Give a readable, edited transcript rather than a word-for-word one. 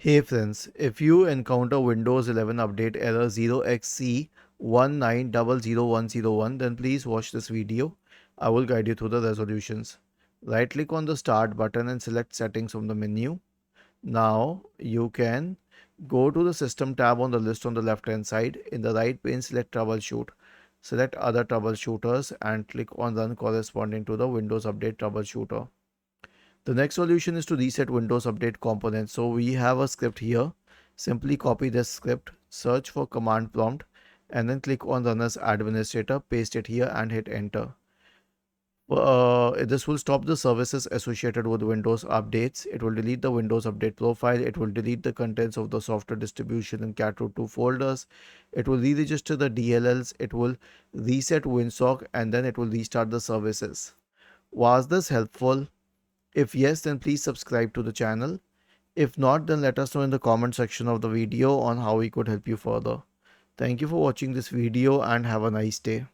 Hey friends, if you encounter Windows 11 update error 0xC1900101, then please watch this video. I will guide you through the resolutions. Right click on the start button and select settings from the menu. Now you can go to the system tab on the list on the left hand side. In the right pane, select troubleshoot. Select other troubleshooters and click on run corresponding to the Windows update troubleshooter. The next solution is to reset Windows Update components. So we have a script here. Simply copy this script, search for command prompt, and then click on Run as Administrator, paste it here and hit enter. This will stop the services associated with Windows updates. It will delete the Windows Update profile. It will delete the contents of the software distribution and catroot2 folders. It will re-register the DLLs. It will reset WinSock, and then it will restart the services. Was this helpful? If yes, then please subscribe to the channel. If not, then let us know in the comment section of the video on how we could help you further. Thank you for watching this video and have a nice day.